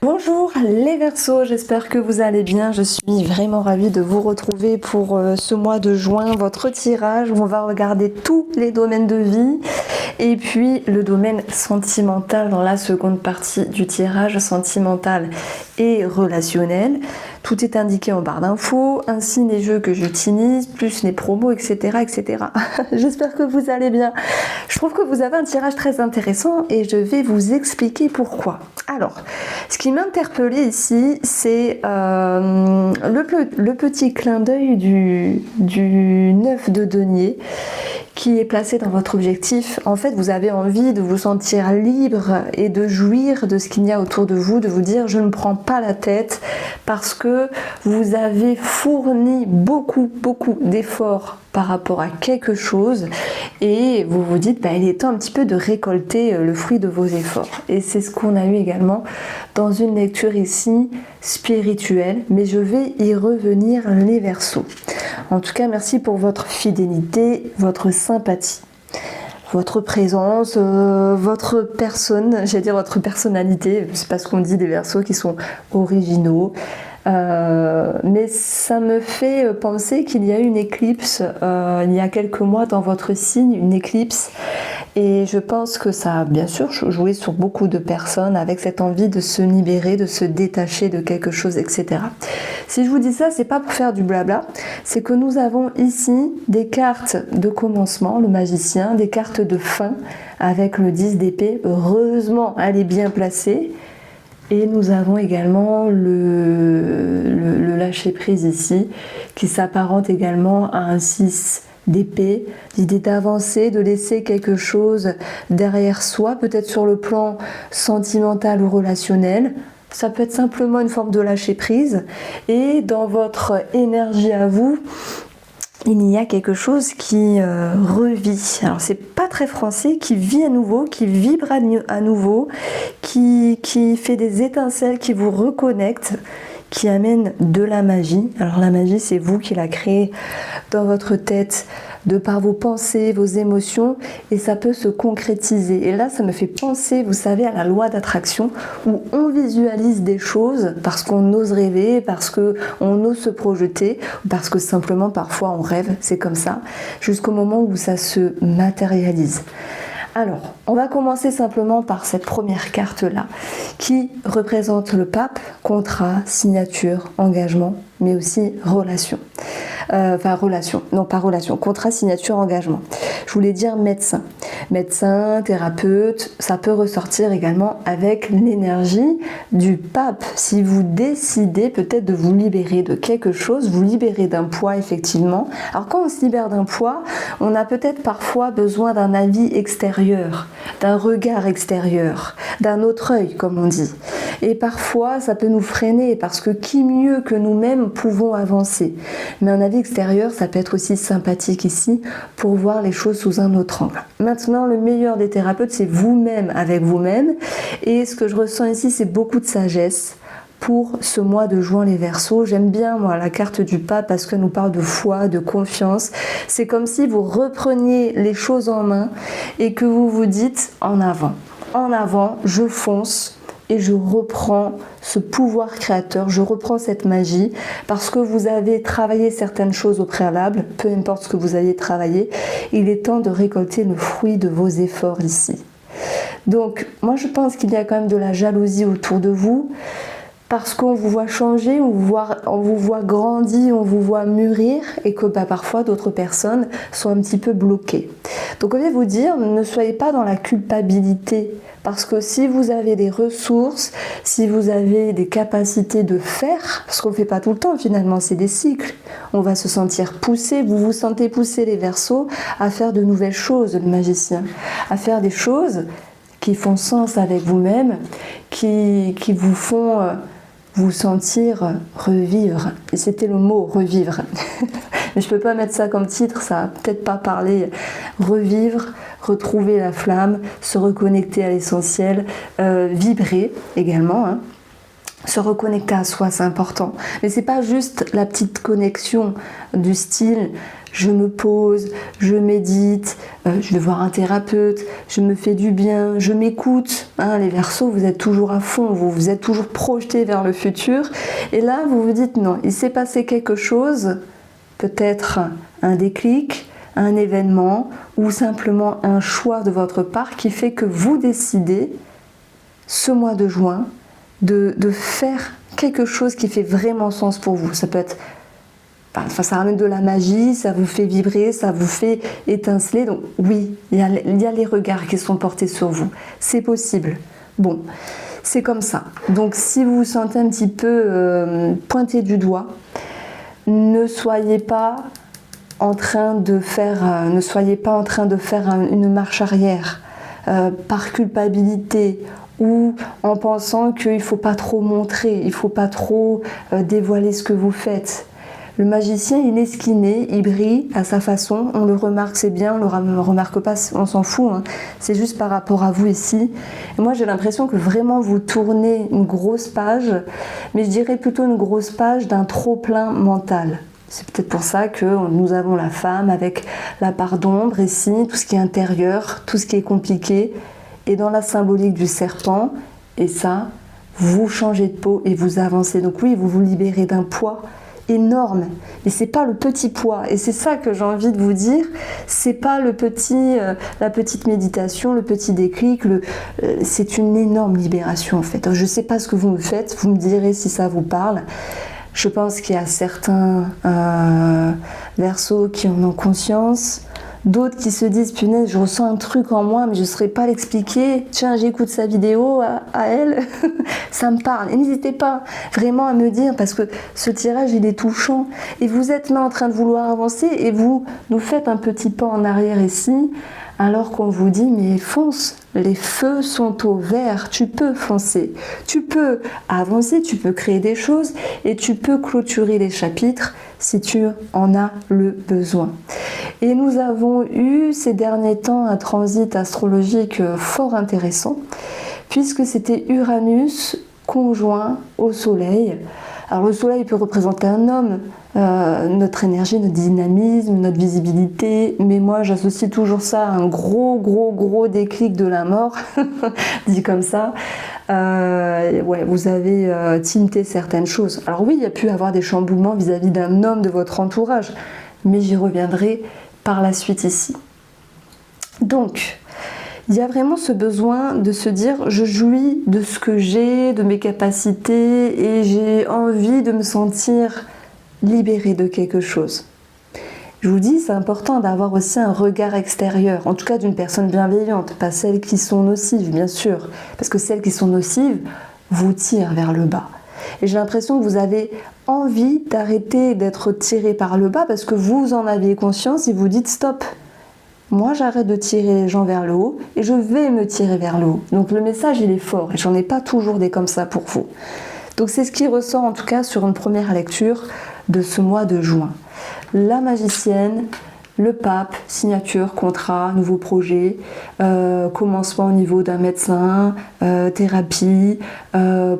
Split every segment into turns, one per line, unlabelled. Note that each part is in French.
Bonjour les Verseaux, j'espère que vous allez bien. Je suis vraiment ravie de vous retrouver pour ce mois de juin, votre tirage où on va regarder tous les domaines de vie et puis le domaine sentimental dans la seconde partie du tirage sentimental et relationnel. Tout est indiqué en barre d'infos, ainsi les jeux que j'utilise, plus les promos, etc. etc. J'espère que vous allez bien. Je trouve que vous avez un tirage très intéressant et je vais vous expliquer pourquoi. Alors, ce qui m'interpellait ici, c'est le petit clin d'œil du 9 de denier qui est placé dans votre objectif. En fait, vous avez envie de vous sentir libre et de jouir de ce qu'il y a autour de vous, de vous dire je ne prends pas la tête parce que vous avez fourni beaucoup d'efforts par rapport à quelque chose et vous vous dites il est temps un petit peu de récolter le fruit de vos efforts. Et c'est ce qu'on a eu également dans une lecture ici spirituelle, mais je vais y revenir les Verseaux. En tout cas, merci pour votre fidélité, votre sympathie, votre présence, votre personne, j'allais dire votre personnalité, c'est pas ce qu'on dit des Verseaux qui sont originaux. Mais ça me fait penser qu'il y a eu une éclipse il y a quelques mois dans votre signe, une éclipse, et je pense que ça a bien sûr joué sur beaucoup de personnes avec cette envie de se libérer, de se détacher de quelque chose, etc. Si je vous dis ça, c'est pas pour faire du blabla, c'est que nous avons ici des cartes de commencement, le magicien, des cartes de fin avec le 10 d'épée, heureusement elle est bien placée. Et nous avons également le lâcher-prise ici, qui s'apparente également à un 6 d'épée, l'idée d'avancer, de laisser quelque chose derrière soi, peut-être sur le plan sentimental ou relationnel. Ça peut être simplement une forme de lâcher-prise. Et dans votre énergie à vous, il y a quelque chose qui revit. Alors c'est pas très français, qui vit à nouveau, qui vibre à nouveau, qui fait des étincelles, qui vous reconnecte, qui amène de la magie. Alors la magie, c'est vous qui la créez dans votre tête, de par vos pensées, vos émotions, et ça peut se concrétiser. Et là, ça me fait penser, vous savez, à la loi d'attraction, où on visualise des choses parce qu'on ose rêver, parce qu'on ose se projeter, parce que simplement, parfois, on rêve, c'est comme ça, jusqu'au moment où ça se matérialise. Alors, on va commencer simplement par cette première carte-là, qui représente le pape, contrat, signature, engagement, mais aussi relation. Contrat, signature, engagement. Je voulais dire médecin. Médecin, thérapeute, ça peut ressortir également avec l'énergie du pape. Si vous décidez peut-être de vous libérer de quelque chose, vous libérer d'un poids effectivement. Alors quand on se libère d'un poids, on a peut-être parfois besoin d'un avis extérieur, d'un regard extérieur, d'un autre œil comme on dit. Et parfois ça peut nous freiner parce que qui mieux que nous-mêmes pouvons avancer. Mais un avis extérieur, ça peut être aussi sympathique ici pour voir les choses sous un autre angle. Maintenant, le meilleur des thérapeutes, c'est vous-même avec vous-même. Et ce que je ressens ici, c'est beaucoup de sagesse pour ce mois de juin les Verseaux. J'aime bien moi la carte du pape parce qu'elle nous parle de foi, de confiance. C'est comme si vous repreniez les choses en main et que vous vous dites en avant, je fonce. Et je reprends ce pouvoir créateur, je reprends cette magie parce que vous avez travaillé certaines choses au préalable, peu importe ce que vous avez travaillé, il est temps de récolter le fruit de vos efforts ici. Donc moi je pense qu'il y a quand même de la jalousie autour de vous parce qu'on vous voit changer, on vous voit grandir, on vous voit mûrir et que parfois d'autres personnes sont un petit peu bloquées. Donc on vient vous dire, ne soyez pas dans la culpabilité parce que si vous avez des ressources, si vous avez des capacités de faire, parce qu'on ne le fait pas tout le temps finalement, c'est des cycles, on va se sentir poussé, vous vous sentez poussé les Verseaux à faire de nouvelles choses, le magicien, à faire des choses qui font sens avec vous-même, qui vous font vous sentir revivre. Et c'était le mot revivre. Mais je peux pas mettre ça comme titre, ça va peut-être pas parler. Revivre, retrouver la flamme, se reconnecter à l'essentiel, vibrer également. Se reconnecter à soi, c'est important. Mais c'est pas juste la petite connexion du style je me pose, je médite, je vais voir un thérapeute, je me fais du bien, je m'écoute. Hein, les Verseaux, vous êtes toujours à fond, vous êtes toujours projetés vers le futur. Et là, vous vous dites non, il s'est passé quelque chose, peut-être un déclic, un événement ou simplement un choix de votre part qui fait que vous décidez, ce mois de juin, de faire quelque chose qui fait vraiment sens pour vous. Ça peut être, ça ramène de la magie, ça vous fait vibrer, ça vous fait étinceler. Donc oui, il y a les regards qui sont portés sur vous. C'est possible. Bon, c'est comme ça. Donc si vous vous sentez un petit peu pointé du doigt, ne soyez pas en train de faire une marche arrière par culpabilité ou en pensant qu'il ne faut pas trop montrer, il ne faut pas trop dévoiler ce que vous faites. Le magicien, il est ce qu'il est, il brille à sa façon, on le remarque, c'est bien, on ne le remarque pas, on s'en fout, hein. C'est juste par rapport à vous ici. Et moi, j'ai l'impression que vraiment vous tournez une grosse page, mais je dirais plutôt une grosse page d'un trop-plein mental. C'est peut-être pour ça que nous avons la femme avec la part d'ombre ici, tout ce qui est intérieur, tout ce qui est compliqué, et dans la symbolique du serpent, et ça, vous changez de peau et vous avancez. Donc oui, vous vous libérez d'un poids énorme, et c'est pas le petit poids, et c'est ça que j'ai envie de vous dire, c'est pas la petite méditation, le petit déclic, c'est une énorme libération en fait. Je sais pas ce que vous me faites, vous me direz si ça vous parle. Je pense qu'il y a certains Verseaux qui en ont conscience, d'autres qui se disent punaise, je ressens un truc en moi mais je ne saurais pas l'expliquer, tiens j'écoute sa vidéo à elle, ça me parle. Et n'hésitez pas vraiment à me dire, parce que ce tirage il est touchant et vous êtes là en train de vouloir avancer et vous nous faites un petit pas en arrière ici alors qu'on vous dit mais fonce, les feux sont au vert, tu peux foncer, tu peux avancer, tu peux créer des choses et tu peux clôturer les chapitres si tu en as le besoin. Et nous avons eu ces derniers temps un transit astrologique fort intéressant puisque c'était Uranus conjoint au Soleil. Alors le Soleil peut représenter un homme, notre énergie, notre dynamisme, notre visibilité, mais moi j'associe toujours ça à un gros déclic de la mort, dit comme ça. Ouais, vous avez tinté certaines choses. Alors oui, il y a pu avoir des chamboulements vis-à-vis d'un homme de votre entourage, mais j'y reviendrai par la suite ici. Donc, il y a vraiment ce besoin de se dire je jouis de ce que j'ai, de mes capacités et j'ai envie de me sentir libérée de quelque chose. Je vous dis, c'est important d'avoir aussi un regard extérieur, en tout cas d'une personne bienveillante, pas celles qui sont nocives bien sûr, parce que celles qui sont nocives vous tirent vers le bas. Et j'ai l'impression que vous avez envie d'arrêter d'être tiré par le bas parce que vous en aviez conscience et vous dites stop. Moi, j'arrête de tirer les gens vers le haut et je vais me tirer vers le haut. Donc le message, il est fort et j'en ai pas toujours des comme ça pour vous. Donc c'est ce qui ressort en tout cas sur une première lecture de ce mois de juin. La magicienne, le pape, signature, contrat, nouveau projet, commencement au niveau d'un médecin, thérapie,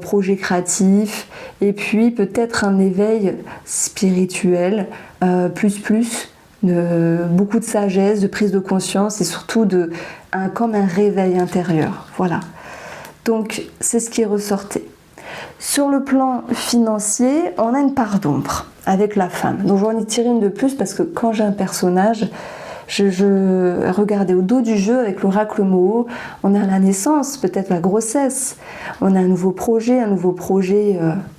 projet créatif et puis peut-être un éveil spirituel, beaucoup de sagesse, de prise de conscience et surtout comme un réveil intérieur. Voilà. Donc c'est ce qui est ressorti. Sur le plan financier, on a une part d'ombre avec la femme. Donc je vais en tirer une de plus parce que quand j'ai un personnage, je regardais au dos du jeu avec l'oracle Moho, on a la naissance, peut-être la grossesse, on a un nouveau projet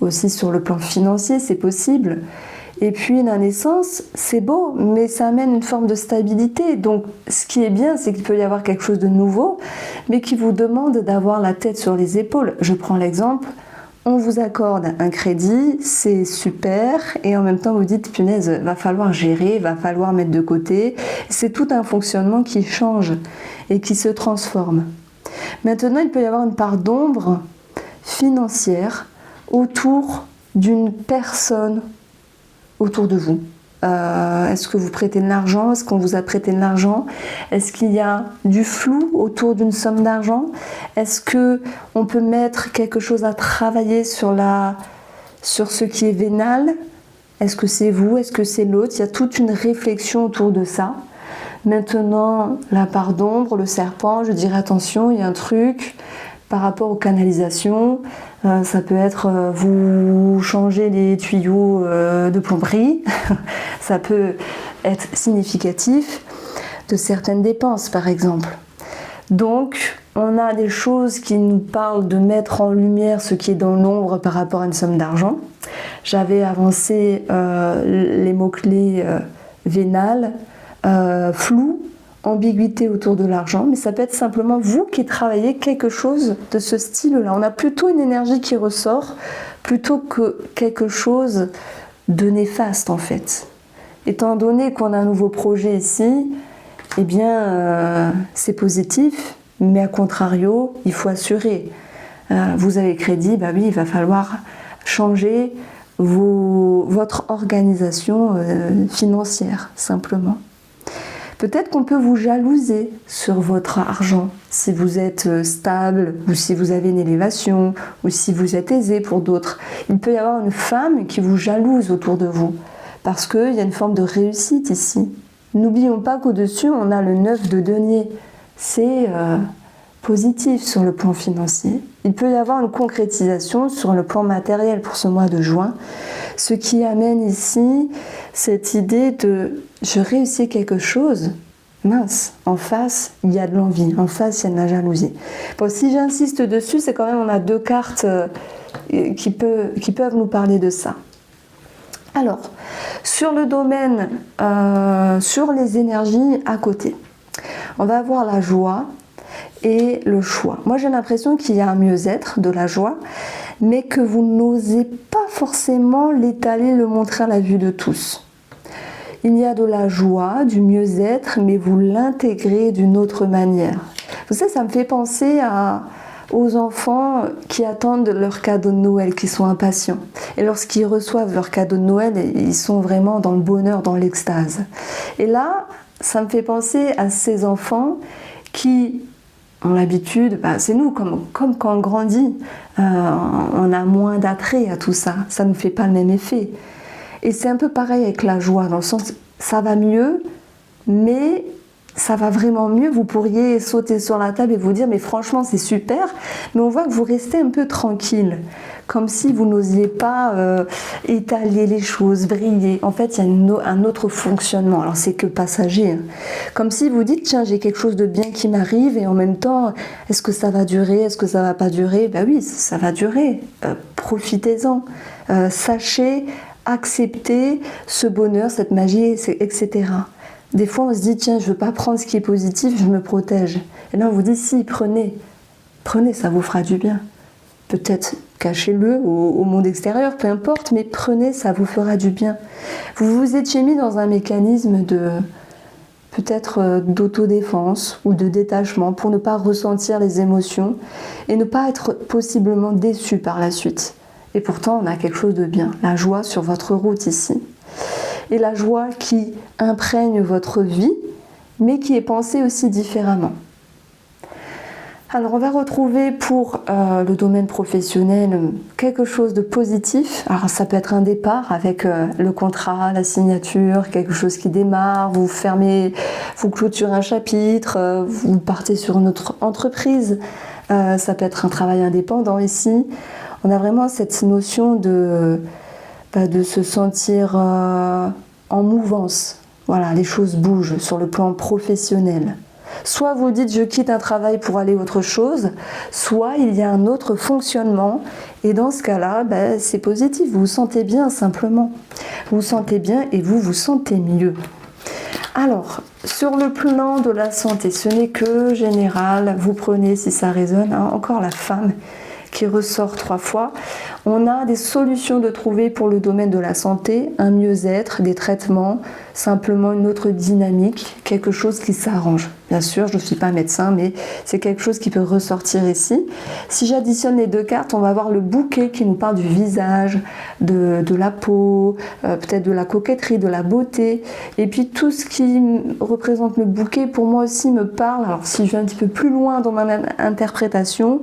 aussi sur le plan financier, c'est possible. Et puis la naissance, c'est beau, mais ça amène une forme de stabilité. Donc ce qui est bien, c'est qu'il peut y avoir quelque chose de nouveau, mais qui vous demande d'avoir la tête sur les épaules. Je prends l'exemple, on vous accorde un crédit, c'est super, et en même temps vous dites, punaise, va falloir gérer, va falloir mettre de côté. C'est tout un fonctionnement qui change et qui se transforme. Maintenant, il peut y avoir une part d'ombre financière autour d'une personne autour de vous. Est-ce que vous prêtez de l'argent? Est-ce qu'on vous a prêté de l'argent? Est-ce qu'il y a du flou autour d'une somme d'argent? Est-ce qu'on peut mettre quelque chose à travailler sur ce qui est vénal? Est-ce que c'est vous? Est-ce que c'est l'autre? Il y a toute une réflexion autour de ça. Maintenant, la part d'ombre, le serpent, je dirais attention, il y a un truc par rapport aux canalisations. Ça peut être vous changez les tuyaux de plomberie. Ça peut être significatif de certaines dépenses, par exemple. Donc, on a des choses qui nous parlent de mettre en lumière ce qui est dans l'ombre par rapport à une somme d'argent. J'avais avancé les mots-clés vénal, flou, ambiguïté autour de l'argent, mais ça peut être simplement vous qui travaillez quelque chose de ce style-là. On a plutôt une énergie qui ressort plutôt que quelque chose de néfaste en fait. Étant donné qu'on a un nouveau projet ici, eh bien c'est positif, mais à contrario, il faut assurer. Vous avez crédit, bah oui, il va falloir changer votre organisation financière, simplement. Peut-être qu'on peut vous jalouser sur votre argent, si vous êtes stable, ou si vous avez une élévation, ou si vous êtes aisé pour d'autres. Il peut y avoir une femme qui vous jalouse autour de vous, parce qu'il y a une forme de réussite ici. N'oublions pas qu'au-dessus, on a le 9 de denier. C'est positif sur le plan financier. Il peut y avoir une concrétisation sur le plan matériel pour ce mois de juin, ce qui amène ici cette idée de « je réussis quelque chose », mince, en face, il y a de l'envie, en face, il y a de la jalousie. Bon, si j'insiste dessus, c'est quand même, on a deux cartes qui peuvent nous parler de ça. Alors, sur le domaine, sur les énergies à côté, on va avoir la joie et le choix. Moi, j'ai l'impression qu'il y a un mieux-être, de la joie, mais que vous n'osez pas forcément l'étaler, le montrer à la vue de tous. Il y a de la joie, du mieux-être, mais vous l'intégrez d'une autre manière. Vous savez, ça me fait penser aux enfants qui attendent leur cadeau de Noël, qui sont impatients. Et lorsqu'ils reçoivent leur cadeau de Noël, ils sont vraiment dans le bonheur, dans l'extase. Et là, ça me fait penser à ces enfants qui ont l'habitude, c'est nous, comme quand on grandit, on a moins d'attrait à tout ça. Ça ne nous fait pas le même effet. Et c'est un peu pareil avec la joie, dans le sens, ça va mieux, mais ça va vraiment mieux. Vous pourriez sauter sur la table et vous dire, mais franchement, c'est super. Mais on voit que vous restez un peu tranquille, comme si vous n'osiez pas étaler les choses, briller. En fait, il y a un autre fonctionnement. Alors, c'est que passager. Hein. Comme si vous dites, tiens, j'ai quelque chose de bien qui m'arrive, et en même temps, est-ce que ça va durer? Est-ce que ça va pas durer? Ben oui, ça va durer. Profitez-en. Sachez accepter ce bonheur, cette magie, etc. Des fois, on se dit, tiens, je ne veux pas prendre ce qui est positif, je me protège. Et là, on vous dit, si, prenez. Prenez, ça vous fera du bien. Peut-être cachez-le au monde extérieur, peu importe, mais prenez, ça vous fera du bien. Vous vous étiez mis dans un mécanisme peut-être d'autodéfense ou de détachement pour ne pas ressentir les émotions et ne pas être possiblement déçu par la suite. Et pourtant, on a quelque chose de bien, la joie sur votre route ici. Et la joie qui imprègne votre vie, mais qui est pensée aussi différemment. Alors, on va retrouver pour le domaine professionnel quelque chose de positif. Alors, ça peut être un départ avec le contrat, la signature, quelque chose qui démarre, vous fermez, vous clôturez un chapitre, vous partez sur une autre entreprise. Ça peut être un travail indépendant ici. On a vraiment cette notion de se sentir en mouvance. Voilà, les choses bougent sur le plan professionnel. Soit vous dites je quitte un travail pour aller autre chose, soit il y a un autre fonctionnement et dans ce cas-là, c'est positif, vous vous sentez bien simplement. Vous vous sentez bien et vous vous sentez mieux. Alors, sur le plan de la santé, ce n'est que général, vous prenez si ça résonne, encore la femme qui ressort 3 fois. On a des solutions de trouver pour le domaine de la santé, un mieux-être, des traitements, simplement une autre dynamique, quelque chose qui s'arrange. Bien sûr, je ne suis pas médecin, mais c'est quelque chose qui peut ressortir ici. Si j'additionne les 2 cartes, on va avoir le bouquet qui nous parle du visage, de la peau, peut-être de la coquetterie, de la beauté. Et puis tout ce qui représente le bouquet, pour moi aussi, me parle, alors si je vais un petit peu plus loin dans ma interprétation,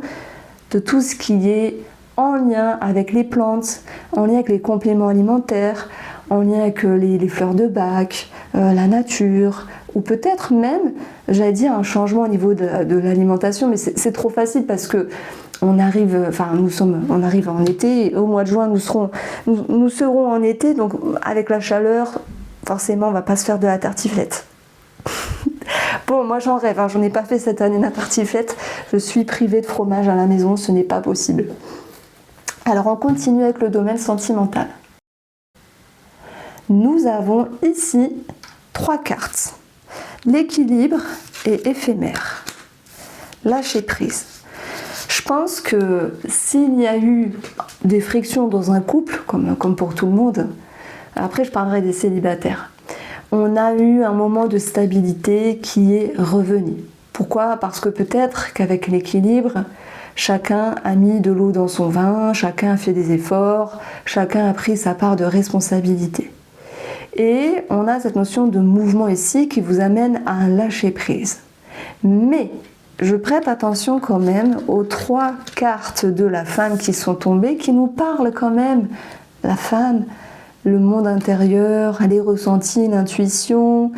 de tout ce qui est en lien avec les plantes, en lien avec les compléments alimentaires, en lien avec les fleurs de bac, la nature, ou peut-être même, j'allais dire, un changement au niveau de l'alimentation, mais c'est trop facile parce que on arrive en été, et au mois de juin, nous serons en été, donc avec la chaleur, forcément, on ne va pas se faire de la tartiflette. Bon, moi j'en rêve, j'en ai pas fait cette année la tartiflette, je suis privée de fromage à la maison, ce n'est pas possible. Alors on continue avec le domaine sentimental. Nous avons ici 3 cartes. L'équilibre est éphémère. Lâcher prise. Je pense que s'il y a eu des frictions dans un couple, comme pour tout le monde, après je parlerai des célibataires, on a eu un moment de stabilité qui est revenu. Pourquoi ? Parce que peut-être qu'avec l'équilibre, chacun a mis de l'eau dans son vin, chacun a fait des efforts, chacun a pris sa part de responsabilité. Et on a cette notion de mouvement ici qui vous amène à un lâcher-prise. Mais je prête attention quand même aux 3 cartes de la femme qui sont tombées, qui nous parlent quand même, la femme, le monde intérieur, les ressentis, l'intuition,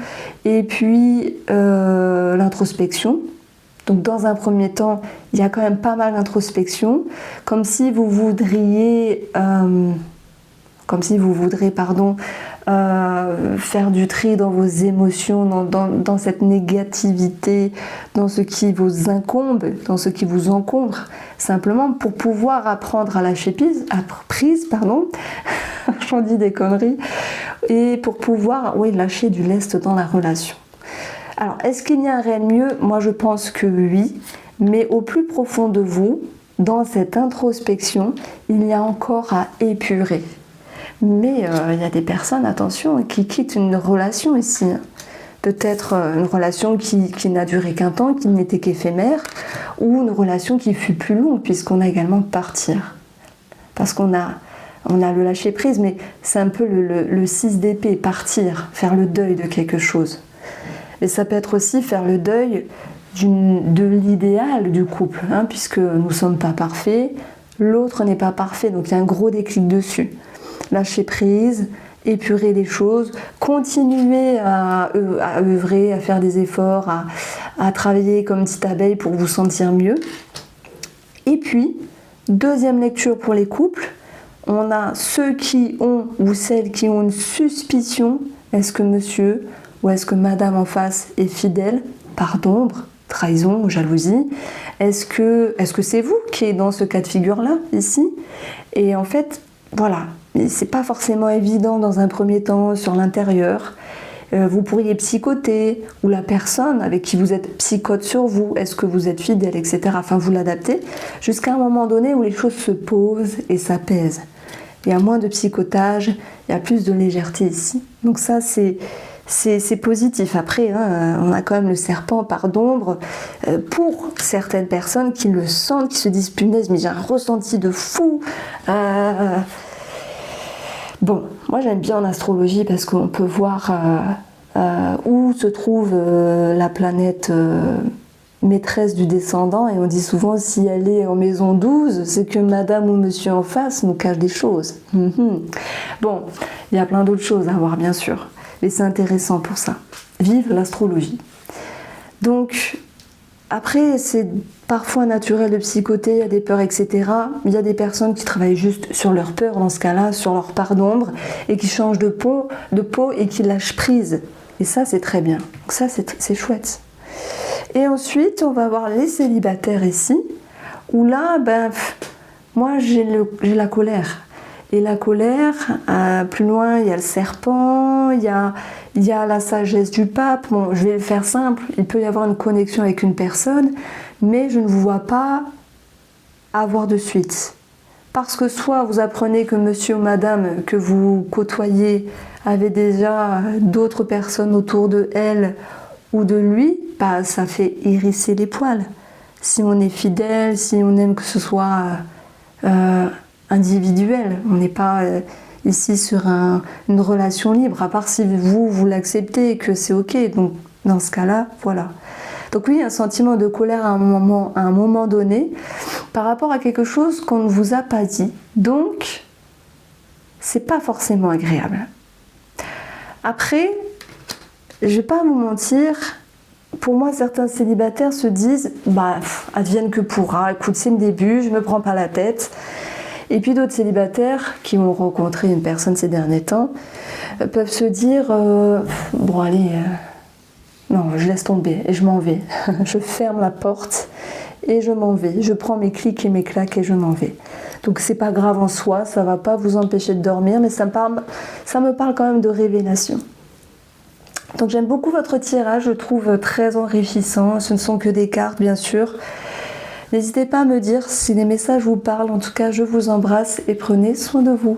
et puis l'introspection. Donc dans un premier temps, il y a quand même pas mal d'introspection, comme si vous voudriez faire du tri dans vos émotions, dans cette négativité, dans ce qui vous incombe, dans ce qui vous encombre, simplement pour pouvoir apprendre à lâcher prise, j'en dis des conneries, et pour pouvoir lâcher du lest dans la relation. Alors, est-ce qu'il y a un réel mieux ? Moi, je pense que oui, mais au plus profond de vous, dans cette introspection, il y a encore à épurer. Mais il y a des personnes, attention, qui quittent une relation ici. Peut-être une relation qui n'a duré qu'un temps, qui n'était qu'éphémère, ou une relation qui fut plus longue, puisqu'on a également partir. Parce qu'on a le lâcher prise, mais c'est un peu le 6 d'épée, partir, faire le deuil de quelque chose. Et ça peut être aussi faire le deuil de l'idéal du couple, puisque nous ne sommes pas parfaits, l'autre n'est pas parfait, donc il y a un gros déclic dessus. Lâcher prise, épurer les choses, continuer à œuvrer, à faire des efforts, à travailler comme petite abeille pour vous sentir mieux. Et puis, deuxième lecture pour les couples, on a ceux qui ont ou celles qui ont une suspicion, est-ce que monsieur ou est-ce que madame en face est fidèle, part d'ombre, trahison, jalousie, est-ce que c'est vous qui êtes dans ce cas de figure-là, ici ? Et en fait, voilà, c'est pas forcément évident dans un premier temps sur l'intérieur. Vous pourriez psychoter, ou la personne avec qui vous êtes psychote sur vous, est-ce que vous êtes fidèle, etc. Enfin, vous l'adaptez, jusqu'à un moment donné où les choses se posent et s'apaisent. Il y a moins de psychotage, il y a plus de légèreté ici. Donc ça, c'est positif. Après, on a quand même le serpent part d'ombre. Pour certaines personnes qui le sentent, qui se disent punaise, mais j'ai un ressenti de fou. Bon, moi j'aime bien en astrologie parce qu'on peut voir où se trouve la planète maîtresse du descendant, et on dit souvent si elle est en maison 12, c'est que madame ou monsieur en face nous cache des choses. Bon, il y a plein d'autres choses à voir bien sûr. Et c'est intéressant pour ça. Vive l'astrologie. Donc, après, c'est parfois naturel de psychoter, il y a des peurs, etc. Il y a des personnes qui travaillent juste sur leurs peurs, dans ce cas-là, sur leur part d'ombre, et qui changent de peau et qui lâchent prise. Et ça, c'est très bien. Donc ça, c'est chouette. Et ensuite, on va voir les célibataires ici, où là, moi, j'ai la colère. Et la colère, plus loin, il y a le serpent, il y a la sagesse du pape. Bon, je vais le faire simple, il peut y avoir une connexion avec une personne, mais je ne vous vois pas avoir de suite. Parce que soit vous apprenez que monsieur ou madame que vous côtoyez avait déjà d'autres personnes autour de elle ou de lui, bah, ça fait hérisser les poils. Si on est fidèle, si on aime que ce soit individuel, on n'est pas ici sur une relation libre, à part si vous l'acceptez et que c'est ok. Donc dans ce cas-là, voilà. Donc oui, un sentiment de colère à un moment donné, par rapport à quelque chose qu'on ne vous a pas dit. Donc, c'est pas forcément agréable. Après, je vais pas vous mentir, pour moi, certains célibataires se disent, bah, advienne que pourra, écoute, c'est le début, je me prends pas la tête. Et puis d'autres célibataires qui ont rencontré une personne ces derniers temps peuvent se dire, bon allez, non, je laisse tomber et je m'en vais. Je ferme la porte et je m'en vais. Je prends mes clics et mes claques et je m'en vais. Donc c'est pas grave en soi, ça va pas vous empêcher de dormir, mais ça me parle quand même de révélation. Donc j'aime beaucoup votre tirage, je le trouve très enrichissant. Ce ne sont que des cartes, bien sûr. N'hésitez pas à me dire si les messages vous parlent. En tout cas, je vous embrasse et prenez soin de vous.